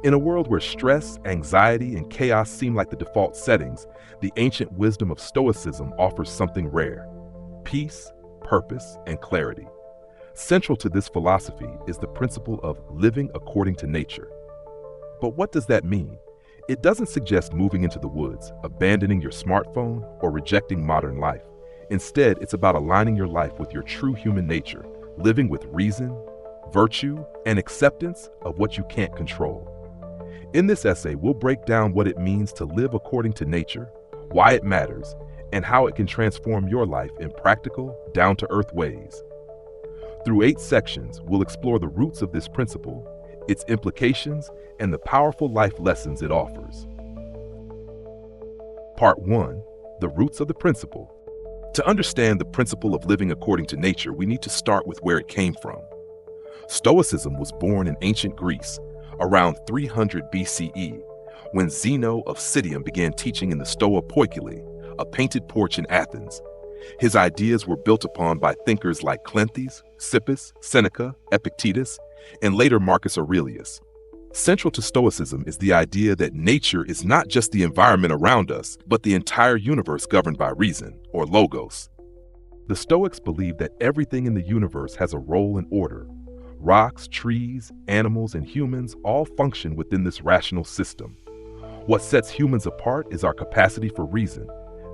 In a world where stress, anxiety, and chaos seem like the default settings, the ancient wisdom of Stoicism offers something rare: peace, purpose, and clarity. Central to this philosophy is the principle of living according to nature. But what does that mean? It doesn't suggest moving into the woods, abandoning your smartphone, or rejecting modern life. Instead, it's about aligning your life with your true human nature, living with reason, virtue, and acceptance of what you can't control. In this essay, we'll break down what it means to live according to nature, why it matters, and how it can transform your life in practical, down-to-earth ways. Through 8 sections, we'll explore the roots of this principle, its implications, and the powerful life lessons it offers. Part 1. The roots of the principle. To understand the principle of living according to nature, we need to start with where it came from. Stoicism was born in ancient Greece, around 300 BCE, when Zeno of Citium began teaching in the Stoa Poikile, a painted porch in Athens. His ideas were built upon by thinkers like Cleanthes, Sippus, Seneca, Epictetus, and later Marcus Aurelius. Central to Stoicism is the idea that nature is not just the environment around us, but the entire universe governed by reason, or logos. The Stoics believe that everything in the universe has a role and order. Rocks, trees, animals, and humans all function within this rational system. What sets humans apart is our capacity for reason.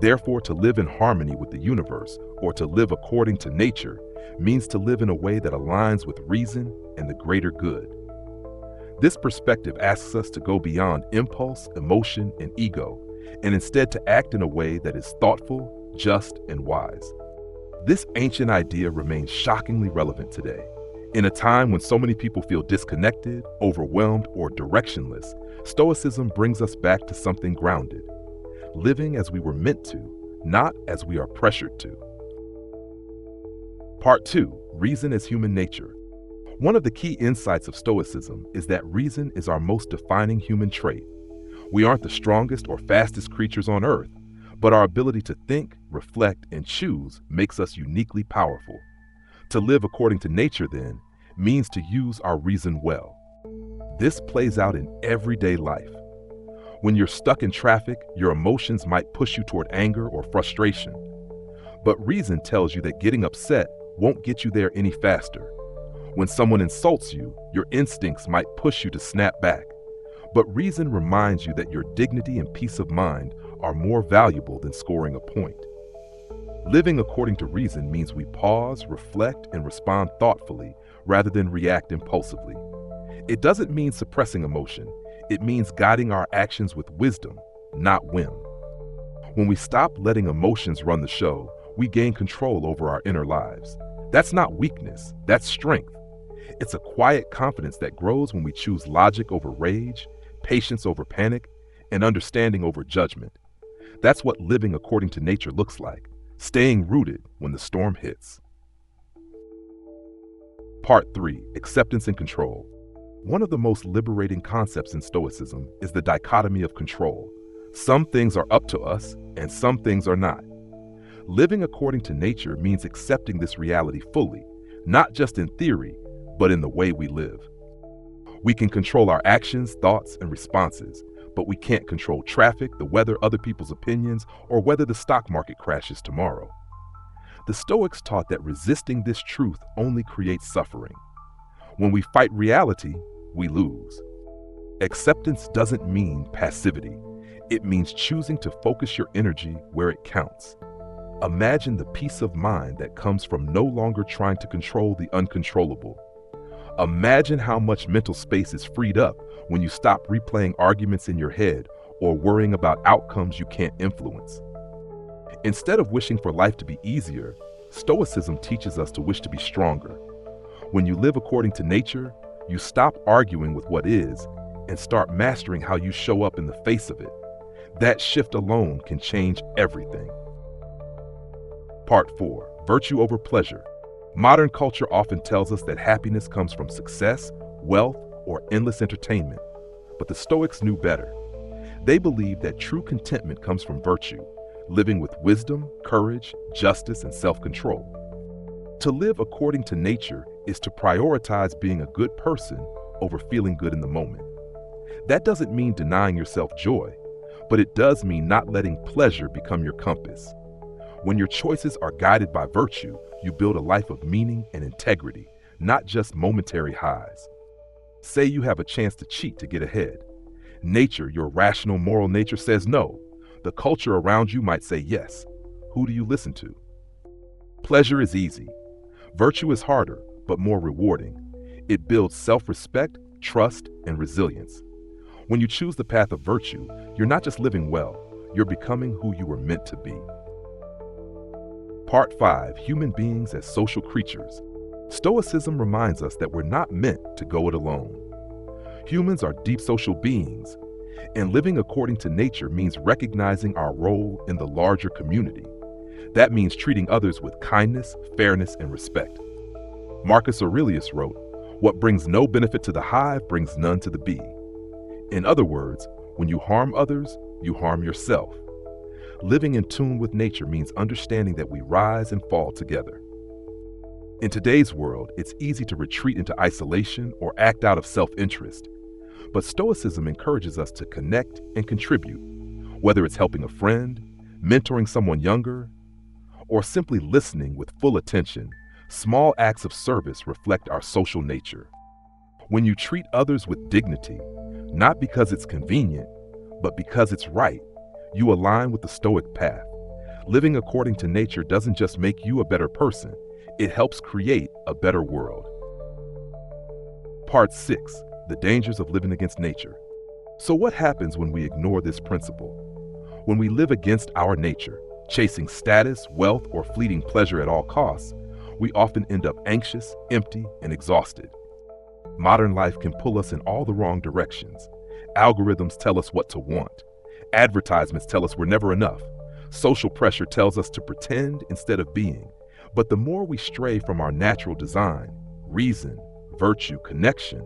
Therefore, to live in harmony with the universe, or to live according to nature, means to live in a way that aligns with reason and the greater good. This perspective asks us to go beyond impulse, emotion, and ego, and instead to act in a way that is thoughtful, just, and wise. This ancient idea remains shockingly relevant today. In a time when so many people feel disconnected, overwhelmed, or directionless, Stoicism brings us back to something grounded, living as we were meant to, not as we are pressured to. Part 2. Reason as human nature. One of the key insights of Stoicism is that reason is our most defining human trait. We aren't the strongest or fastest creatures on earth, but our ability to think, reflect, and choose makes us uniquely powerful. To live according to nature, then, means to use our reason well. This plays out in everyday life. When you're stuck in traffic, your emotions might push you toward anger or frustration. But reason tells you that getting upset won't get you there any faster. When someone insults you, your instincts might push you to snap back. But reason reminds you that your dignity and peace of mind are more valuable than scoring a point. Living according to reason means we pause, reflect, and respond thoughtfully rather than react impulsively. It doesn't mean suppressing emotion. It means guiding our actions with wisdom, not whim. When we stop letting emotions run the show, we gain control over our inner lives. That's not weakness, that's strength. It's a quiet confidence that grows when we choose logic over rage, patience over panic, and understanding over judgment. That's what living according to nature looks like, staying rooted when the storm hits. Part 3. Acceptance and control. One of the most liberating concepts in Stoicism is the dichotomy of control. Some things are up to us, and some things are not. Living according to nature means accepting this reality fully, not just in theory, but in the way we live. We can control our actions, thoughts, and responses, but we can't control traffic, the weather, other people's opinions, or whether the stock market crashes tomorrow. The Stoics taught that resisting this truth only creates suffering. When we fight reality, we lose. Acceptance doesn't mean passivity. It means choosing to focus your energy where it counts. Imagine the peace of mind that comes from no longer trying to control the uncontrollable. Imagine how much mental space is freed up when you stop replaying arguments in your head or worrying about outcomes you can't influence. Instead of wishing for life to be easier, Stoicism teaches us to wish to be stronger. When you live according to nature, you stop arguing with what is and start mastering how you show up in the face of it. That shift alone can change everything. Part 4. Virtue over pleasure. Modern culture often tells us that happiness comes from success, wealth, or endless entertainment. But the Stoics knew better. They believed that true contentment comes from virtue, living with wisdom, courage, justice, and self-control. To live according to nature is to prioritize being a good person over feeling good in the moment. That doesn't mean denying yourself joy, but it does mean not letting pleasure become your compass. When your choices are guided by virtue, you build a life of meaning and integrity, not just momentary highs. Say you have a chance to cheat to get ahead. Nature, your rational, moral nature, says no. The culture around you might say yes. Who do you listen to? Pleasure is easy. Virtue is harder, but more rewarding. It builds self-respect, trust, and resilience. When you choose the path of virtue, you're not just living well, you're becoming who you were meant to be. Part 5. Human beings as social creatures. Stoicism reminds us that we're not meant to go it alone. Humans are deep social beings, and living according to nature means recognizing our role in the larger community. That means treating others with kindness, fairness, and respect. Marcus Aurelius wrote, "What brings no benefit to the hive brings none to the bee." In other words, when you harm others, you harm yourself. Living in tune with nature means understanding that we rise and fall together. In today's world, it's easy to retreat into isolation or act out of self-interest. But Stoicism encourages us to connect and contribute, whether it's helping a friend, mentoring someone younger, or simply listening with full attention. Small acts of service reflect our social nature. When you treat others with dignity, not because it's convenient, but because it's right, you align with the Stoic path. Living according to nature doesn't just make you a better person, it helps create a better world. Part 6. The dangers of living against nature. So what happens when we ignore this principle? When we live against our nature, chasing status, wealth, or fleeting pleasure at all costs, we often end up anxious, empty, and exhausted. Modern life can pull us in all the wrong directions. Algorithms tell us what to want. Advertisements tell us we're never enough. Social pressure tells us to pretend instead of being. But the more we stray from our natural design, reason, virtue, connection,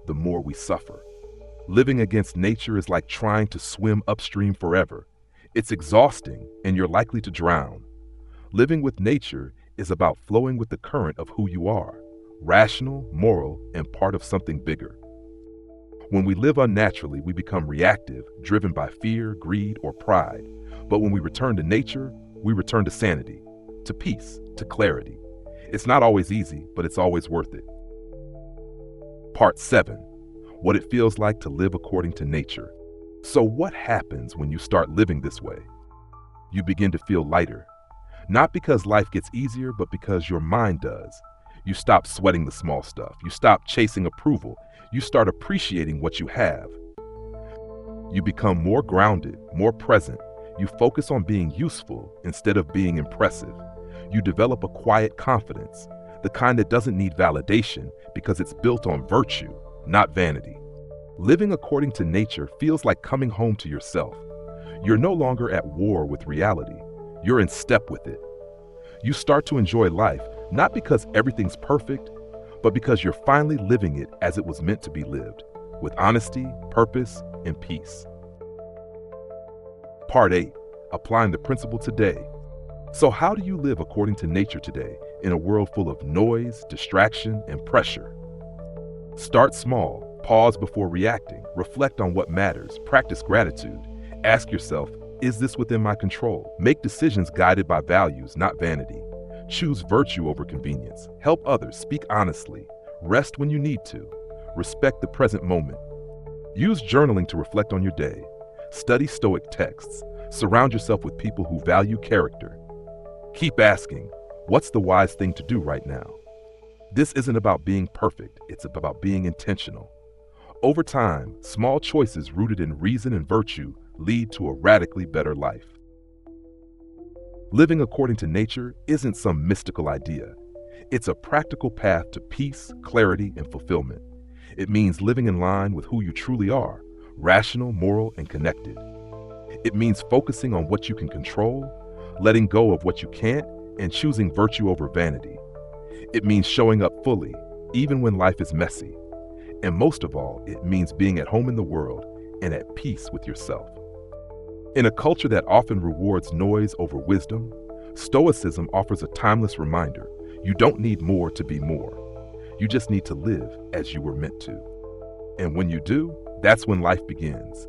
the more we suffer. Living against nature is like trying to swim upstream forever. It's exhausting, and you're likely to drown. Living with nature is about flowing with the current of who you are, rational, moral, and part of something bigger. When we live unnaturally, we become reactive, driven by fear, greed, or pride. But when we return to nature, we return to sanity, to peace, to clarity. It's not always easy, but it's always worth it. Part 7. What it feels like to live according to nature. So what happens when you start living this way? You begin to feel lighter. Not because life gets easier, but because your mind does. You stop sweating the small stuff. You stop chasing approval. You start appreciating what you have. You become more grounded, more present. You focus on being useful instead of being impressive. You develop a quiet confidence, the kind that doesn't need validation because it's built on virtue, not vanity. Living according to nature feels like coming home to yourself. You're no longer at war with reality. You're in step with it. You start to enjoy life, not because everything's perfect, but because you're finally living it as it was meant to be lived, with honesty, purpose, and peace. Part 8. Applying the principle today. So how do you live according to nature today in a world full of noise, distraction, and pressure? Start small, pause before reacting, reflect on what matters, practice gratitude. Ask yourself, is this within my control? Make decisions guided by values, not vanity. Choose virtue over convenience. Help others, speak honestly. Rest when you need to. Respect the present moment. Use journaling to reflect on your day. Study Stoic texts. Surround yourself with people who value character. Keep asking, what's the wise thing to do right now? This isn't about being perfect, it's about being intentional. Over time, small choices rooted in reason and virtue lead to a radically better life. Living according to nature isn't some mystical idea. It's a practical path to peace, clarity, and fulfillment. It means living in line with who you truly are, rational, moral, and connected. It means focusing on what you can control, letting go of what you can't, and choosing virtue over vanity. It means showing up fully, even when life is messy. And most of all, it means being at home in the world and at peace with yourself. In a culture that often rewards noise over wisdom, Stoicism offers a timeless reminder: you don't need more to be more. You just need to live as you were meant to. And when you do, That's when life begins.